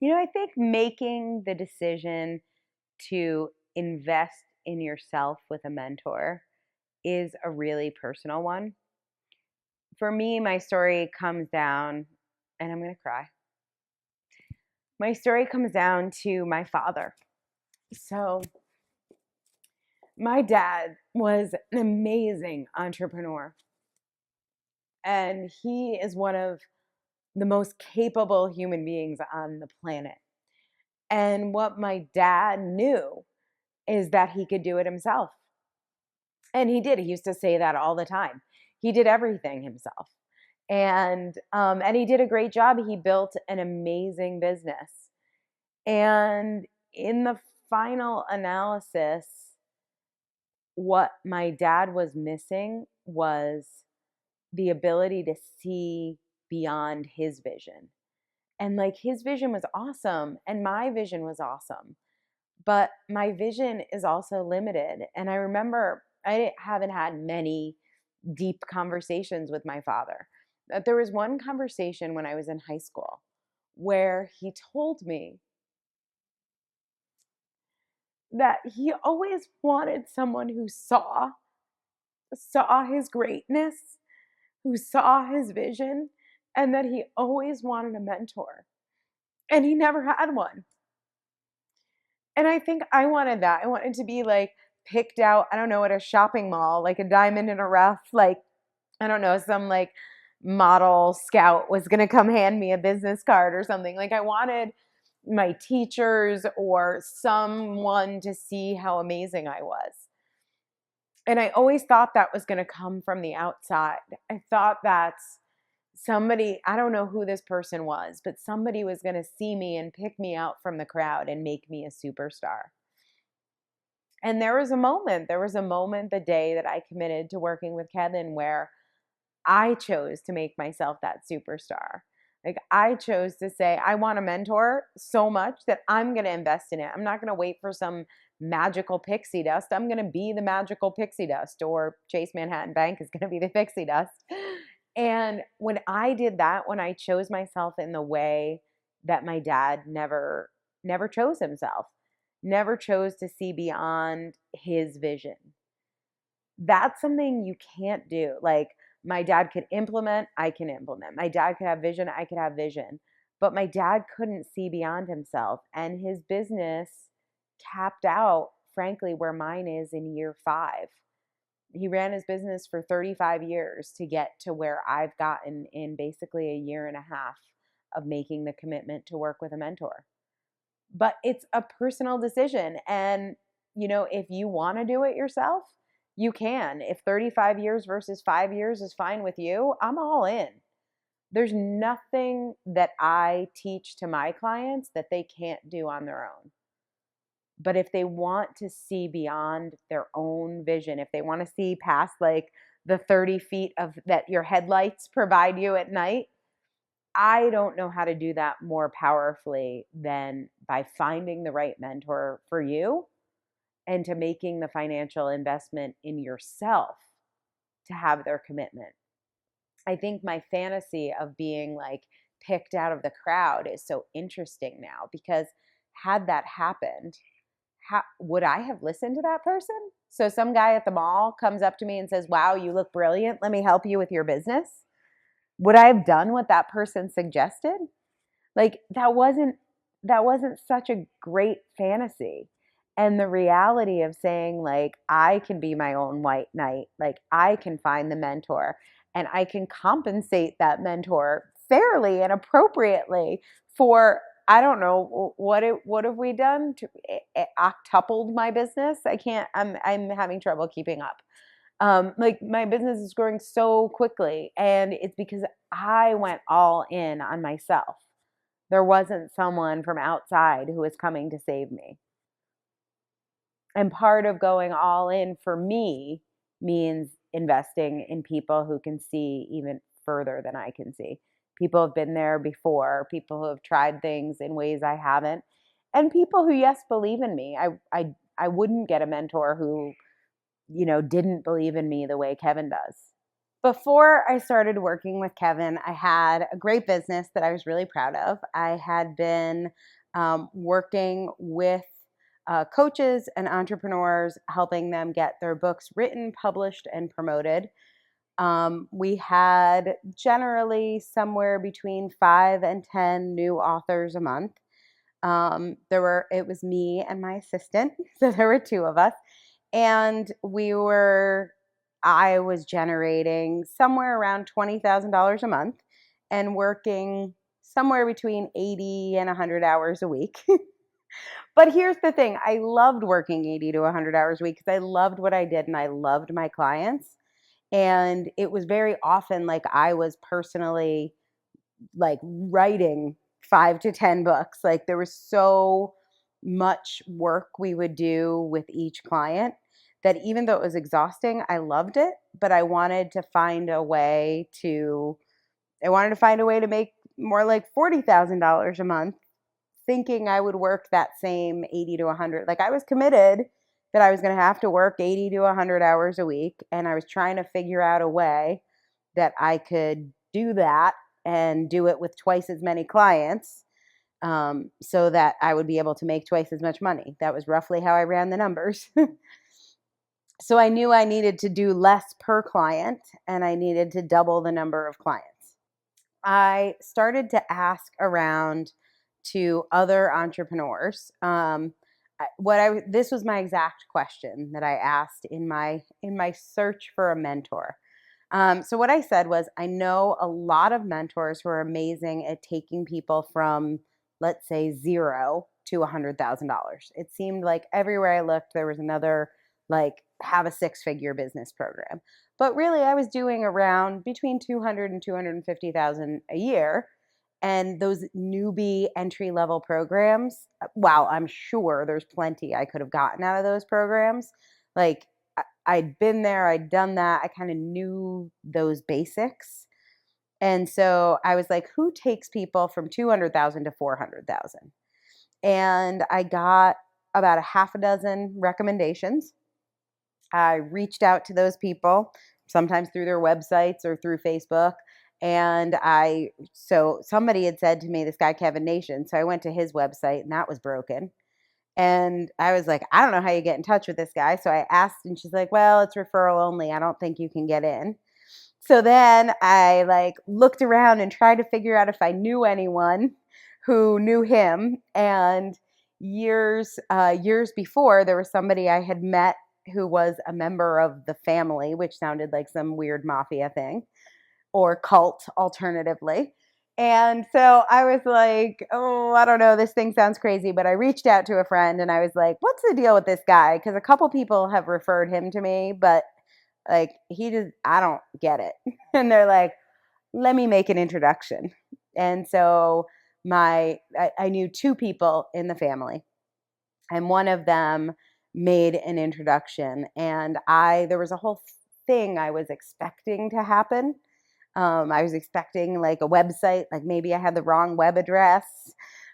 I think making the decision to invest in yourself with a mentor is a really personal one. For me, my story comes down, and I'm going to cry. My story comes down to my father. So, my dad was an amazing entrepreneur, and he is one of the most capable human beings on the planet. And what my dad knew is that he could do it himself. And he did. He used to say that all the time. He did everything himself. And he did a great job. He built an amazing business. And in the final analysis, what my dad was missing was the ability to see beyond his vision. And like his vision was awesome, and my vision was awesome. But my vision is also limited. And I remember I haven't had many deep conversations with my father. But there was one conversation when I was in high school where he told me that he always wanted someone who saw his greatness, who saw his vision, and that he always wanted a mentor. And he never had one. And I think I wanted that. I wanted to be like picked out, I don't know, at a shopping mall, like a diamond in a rough, like, I don't know, some like model scout was going to come hand me a business card or something. Like I wanted my teachers or someone to see how amazing I was. And I always thought that was going to come from the outside. I thought that's somebody, I don't know who this person was, but somebody was going to see me and pick me out from the crowd and make me a superstar. And there was a moment the day that I committed to working with Kevin where I chose to make myself that superstar. Like I chose to say, I want a mentor so much that I'm going to invest in it. I'm not going to wait for some magical pixie dust. I'm going to be the magical pixie dust, or Chase Manhattan Bank is going to be the pixie dust. And when I did that, when I chose myself in the way that my dad never chose himself, never chose to see beyond his vision. That's something you can't do. Like my dad could implement, I can implement. My dad could have vision, I could have vision. But my dad couldn't see beyond himself, and his business capped out, frankly, where mine is in year 5. He ran his business for 35 years to get to where I've gotten in basically a year and a half of making the commitment to work with a mentor. But it's a personal decision. And, if you want to do it yourself, you can. If 35 years versus 5 years is fine with you, I'm all in. There's nothing that I teach to my clients that they can't do on their own. But if they want to see beyond their own vision, if they want to see past like the 30 feet of that your headlights provide you at night, I don't know how to do that more powerfully than by finding the right mentor for you and to making the financial investment in yourself to have their commitment. I think my fantasy of being like picked out of the crowd is so interesting now, because had that happened, would I have listened to that person? So some guy at the mall comes up to me and says, "Wow, you look brilliant. Let me help you with your business." Would I have done what that person suggested? Like that wasn't such a great fantasy. And the reality of saying like I can be my own white knight, like I can find the mentor and I can compensate that mentor fairly and appropriately for, I don't know, what have we done to octupled my business? I'm having trouble keeping up. Like my business is growing so quickly, and it's because I went all in on myself. There wasn't someone from outside who was coming to save me. And part of going all in for me means investing in people who can see even further than I can see. People have been there before, people who have tried things in ways I haven't, and people who, yes, believe in me. I wouldn't get a mentor who, didn't believe in me the way Kevin does. Before I started working with Kevin, I had a great business that I was really proud of. I had been working with coaches and entrepreneurs, helping them get their books written, published, and promoted. We had generally somewhere between 5 and 10 new authors a month. It was me and my assistant, so there were two of us, and I was generating somewhere around $20,000 a month and working somewhere between 80 and 100 hours a week. But here's the thing, I loved working 80 to 100 hours a week because I loved what I did and I loved my clients. And it was very often like I was personally like writing 5 to 10 books. Like there was so much work we would do with each client that even though it was exhausting, I loved it, but I wanted to find a way to make more like $40,000 a month, thinking I would work that same 80 to 100. Like I was committed that I was going to have to work 80 to 100 hours a week. And I was trying to figure out a way that I could do that and do it with twice as many clients, so that I would be able to make twice as much money. That was roughly how I ran the numbers. So I knew I needed to do less per client and I needed to double the number of clients. I started to ask around to other entrepreneurs. This was my exact question that I asked in my search for a mentor. So what I said was, I know a lot of mentors who are amazing at taking people from, let's say, zero to $100,000. It seemed like everywhere I looked, there was another like have a six-figure business program. But really, I was doing around between 200 and 250,000 a year. And those newbie entry level programs, wow, I'm sure there's plenty I could have gotten out of those programs. Like I'd been there, I'd done that. I kind of knew those basics. And so I was like, who takes people from 200,000 to 400,000? And I got about a half a dozen recommendations. I reached out to those people, sometimes through their websites or through Facebook. So somebody had said to me, this guy, Kevin Nation. So I went to his website and that was broken. And I was like, I don't know how you get in touch with this guy. So I asked, and she's like, well, it's referral only. I don't think you can get in. So then I like looked around and tried to figure out if I knew anyone who knew him. And years before, there was somebody I had met who was a member of the family, which sounded like some weird mafia thing or cult alternatively. And so I was like, oh, I don't know. This thing sounds crazy. But I reached out to a friend and I was like, what's the deal with this guy? Because a couple people have referred him to me, but like I don't get it. And they're like, let me make an introduction. And so I knew two people in the family, and one of them made an introduction. And there was a whole thing I was expecting to happen. I was expecting like a website, like maybe I had the wrong web address.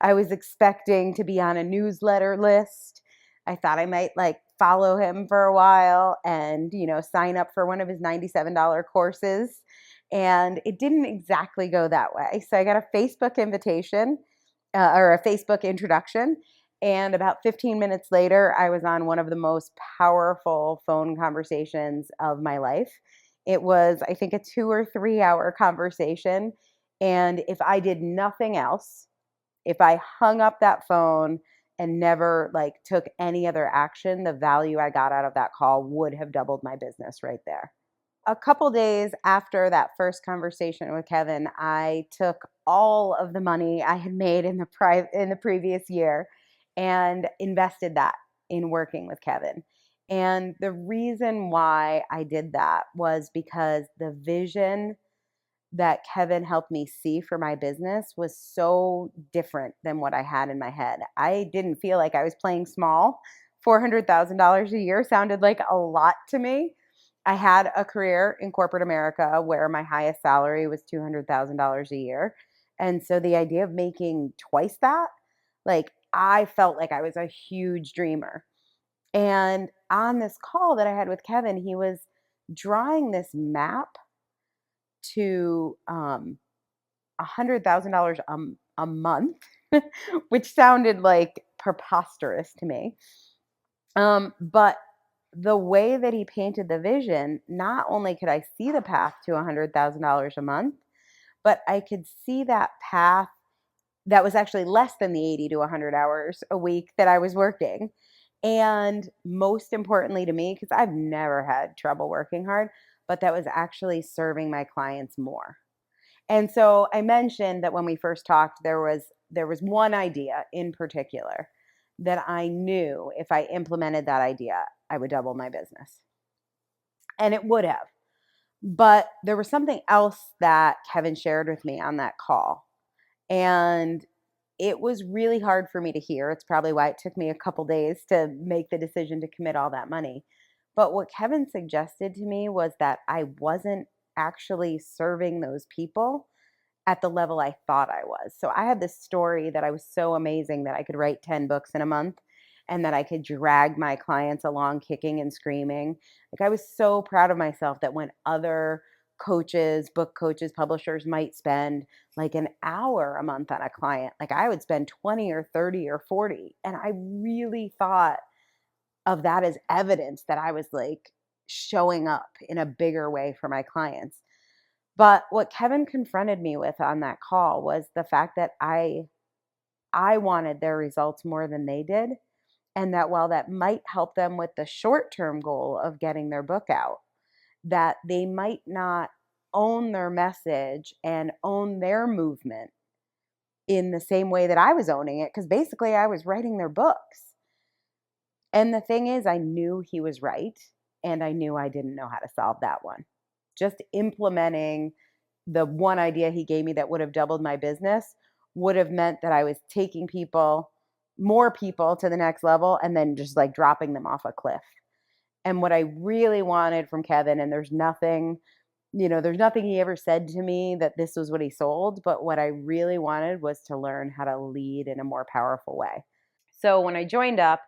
I was expecting to be on a newsletter list. I thought I might like follow him for a while and, sign up for one of his $97 courses. And it didn't exactly go that way. So I got a Facebook invitation, or a Facebook introduction. And about 15 minutes later, I was on one of the most powerful phone conversations of my life. It was, I think, a 2 or 3 hour conversation. And if I did nothing else, if I hung up that phone and never like took any other action, the value I got out of that call would have doubled my business right there. A couple days after that first conversation with Kevin, I took all of the money I had made in the previous year and invested that in working with Kevin. And the reason why I did that was because the vision that Kevin helped me see for my business was so different than what I had in my head. I didn't feel like I was playing small. $400,000 a year sounded like a lot to me. I had a career in corporate America where my highest salary was $200,000 a year. And so the idea of making twice that, like I felt like I was a huge dreamer. And on this call that I had with Kevin, he was drawing this map to $100,000 a month, which sounded like preposterous to me. But the way that he painted the vision, not only could I see the path to $100,000 a month, but I could see that path that was actually less than the 80 to 100 hours a week that I was working. And most importantly to me, because I've never had trouble working hard, but that was actually serving my clients more. And so I mentioned that when we first talked, there was one idea in particular that I knew if I implemented that idea, I would double my business. And it would have. But there was something else that Kevin shared with me on that call. And it was really hard for me to hear. It's probably why it took me a couple days to make the decision to commit all that money. But what Kevin suggested to me was that I wasn't actually serving those people at the level I thought I was. So I had this story that I was so amazing that I could write 10 books in a month and that I could drag my clients along kicking and screaming. Like I was so proud of myself that when other coaches, book coaches, publishers might spend like an hour a month on a client, like I would spend 20 or 30 or 40. And I really thought of that as evidence that I was like showing up in a bigger way for my clients. But what Kevin confronted me with on that call was the fact that I wanted their results more than they did, and that while that might help them with the short-term goal of getting their book out, that they might not own their message and own their movement in the same way that I was owning it, because basically I was writing their books. And the thing is, I knew he was right, and I knew I didn't know how to solve that one. Just implementing the one idea he gave me that would have doubled my business would have meant that I was taking people, more people to the next level and then just like dropping them off a cliff. And what I really wanted from Kevin, and there's nothing he ever said to me that this was what he sold, but what I really wanted was to learn how to lead in a more powerful way. So when I joined up,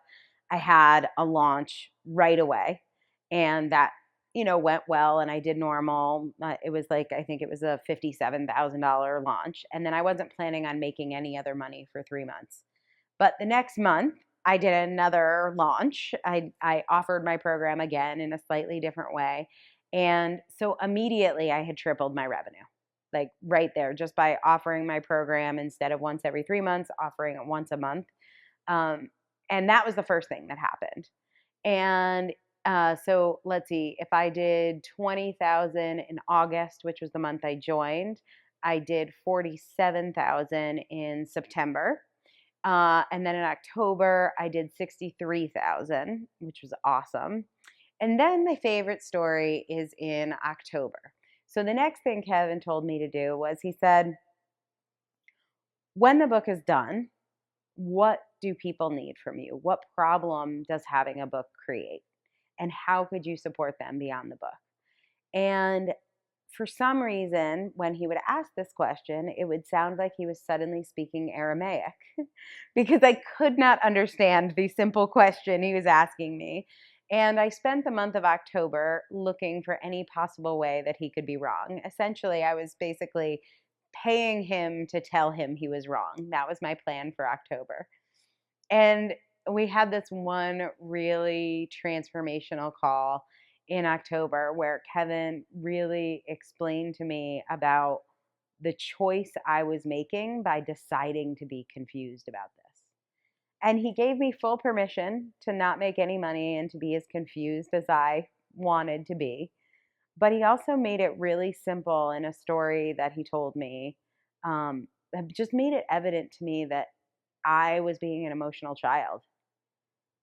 I had a launch right away, and that went well, and I did normal. It was like I think it was a $57,000 launch, and then I wasn't planning on making any other money for 3 months. But the next month, I did another launch. I offered my program again in a slightly different way, and so immediately I had tripled my revenue. Like right there, just by offering my program instead of once every 3 months, offering it once a month. Um, and that was the first thing that happened. And so let's see, if I did 20,000 in August, which was the month I joined, I did 47,000 in September. And then in October, I did 63,000, which was awesome. And then my favorite story is in October. So the next thing Kevin told me to do was he said, when the book is done, what do people need from you? What problem does having a book create? And how could you support them beyond the book? And for some reason, when he would ask this question, it would sound like he was suddenly speaking Aramaic because I could not understand the simple question he was asking me. And I spent the month of October looking for any possible way that he could be wrong. Essentially, I was basically paying him to tell him he was wrong. That was my plan for October. And we had this one really transformational call in October where Kevin really explained to me about the choice I was making by deciding to be confused about this. And he gave me full permission to not make any money and to be as confused as I wanted to be. But he also made it really simple in a story that he told me. That just made it evident to me that I was being an emotional child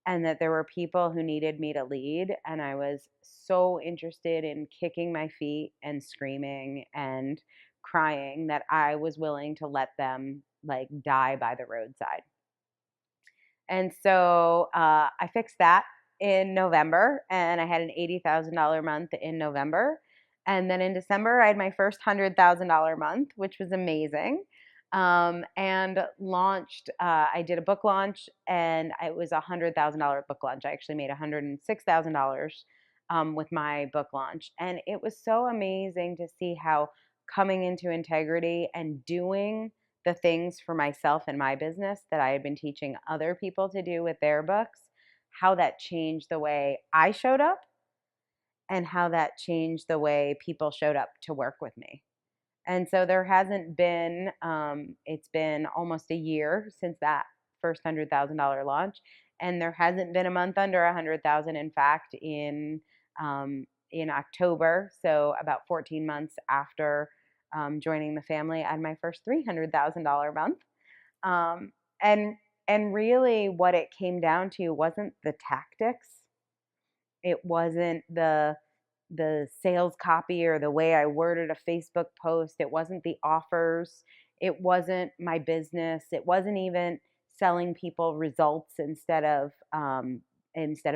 and that there were people who needed me to lead. And I was so interested in kicking my feet and screaming and crying that I was willing to let them like die by the roadside. And so I fixed that in November, and I had an $80,000 month in November. And then in December, I had my first $100,000 month, which was amazing. And launched, I did a book launch, and it was a $100,000 book launch. I actually made $106,000 with my book launch. And it was so amazing to see how coming into integrity and doing the things for myself and my business that I had been teaching other people to do with their books, how that changed the way I showed up and how that changed the way people showed up to work with me. And so there hasn't been, it's been almost a year since that first $100,000 launch. And there hasn't been a month under 100,000. In fact, in October, so about 14 months after joining the family, I had my first $300,000 month. Um, and and really, what it came down to wasn't the tactics. It wasn't the sales copy or the way I worded a Facebook post. It wasn't the offers. It wasn't my business. It wasn't even selling people results instead of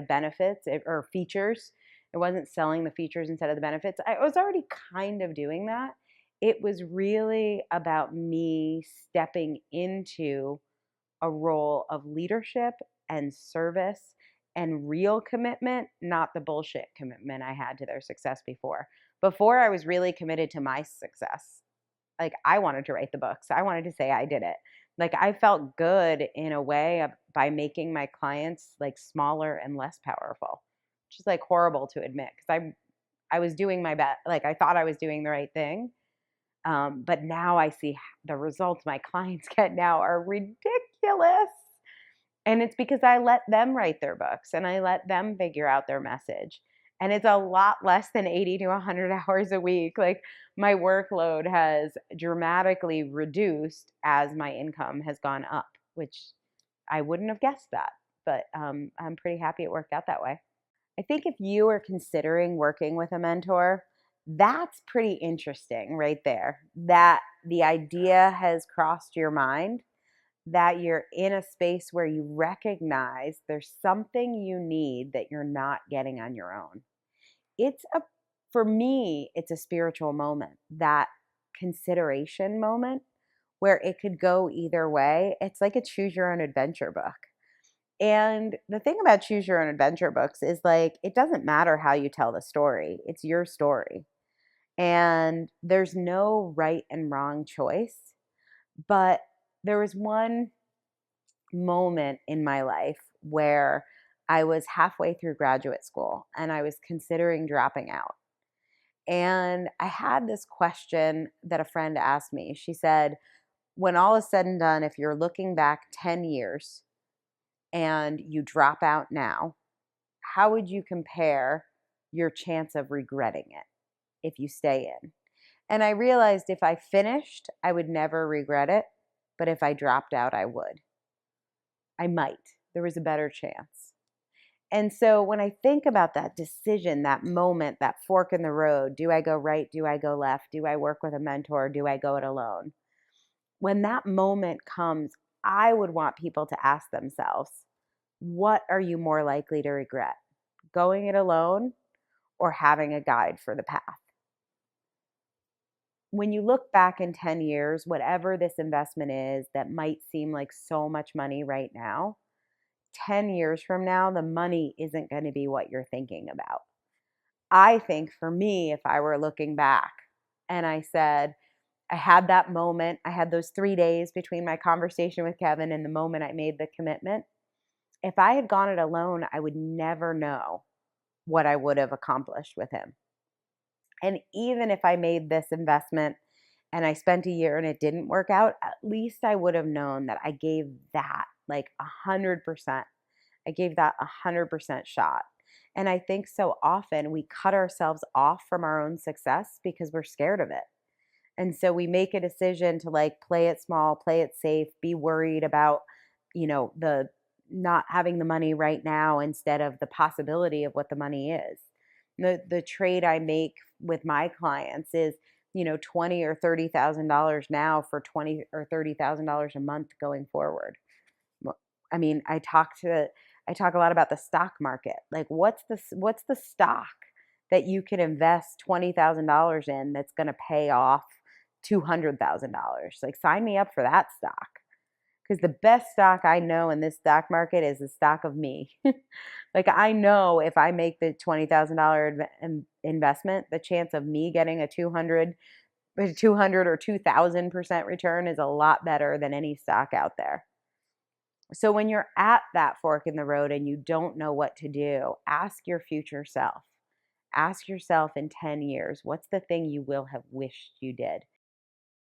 benefits or features. It wasn't selling the features instead of the benefits. I was already kind of doing that. It was really about me stepping into a role of leadership and service and real commitment, not the bullshit commitment I had to their success before. Before, I was really committed to my success. Like, I wanted to write the books, I wanted to say I did it. Like, I felt good in a way by making my clients like smaller and less powerful, which is like horrible to admit because I was doing my best. Like, I thought I was doing the right thing. But now I see the results my clients get now are ridiculous. And it's because I let them write their books and I let them figure out their message. And it's a lot less than 80 to 100 hours a week. Like, my workload has dramatically reduced as my income has gone up, which I wouldn't have guessed that. But I'm pretty happy it worked out that way. I think if you are considering working with a mentor, that's pretty interesting right there. That the idea has crossed your mind, that you're in a space where you recognize there's something you need that you're not getting on your own. It's a, for me, it's a spiritual moment, that consideration moment where it could go either way. It's like a choose your own adventure book. And the thing about choose your own adventure books is like, it doesn't matter how you tell the story, it's your story. And there's no right and wrong choice. But there was one moment in my life where I was halfway through graduate school and I was considering dropping out. And I had this question that a friend asked me. She said, when all is said and done, if you're looking back 10 years and you drop out now, how would you compare your chance of regretting it if you stay in? And I realized if I finished, I would never regret it. But if I dropped out, I would. I might. There was a better chance. And so when I think about that decision, that moment, that fork in the road, do I go right? Do I go left? Do I work with a mentor? Do I go it alone? When that moment comes, I would want people to ask themselves, what are you more likely to regret? Going it alone or having a guide for the path? When you look back in 10 years, whatever this investment is that might seem like so much money right now, 10 years from now, the money isn't going to be what you're thinking about. I think for me, if I were looking back and I said, I had that moment, I had those 3 days between my conversation with Kevin and the moment I made the commitment. If I had gone it alone, I would never know what I would have accomplished with him. And even if I made this investment and I spent a year and it didn't work out, at least I would have known that I gave that like 100%. I gave that 100% shot. And I think so often we cut ourselves off from our own success because we're scared of it. And so we make a decision to like play it small, play it safe, be worried about, the not having the money right now instead of the possibility of what the money is. The trade I make with my clients is, 20 or $30,000 now for 20 or $30,000 a month going forward. I mean, I talk a lot about the stock market. Like, what's the stock that you can invest $20,000 in that's going to pay off $200,000? Like, sign me up for that stock Because the best stock I know in this stock market is the stock of me. Like, I know if I make the $20,000 investment, the chance of me getting a 200 or 2,000% return is a lot better than any stock out there. So when you're at that fork in the road and you don't know what to do, ask your future self. Ask yourself in 10 years, what's the thing you will have wished you did?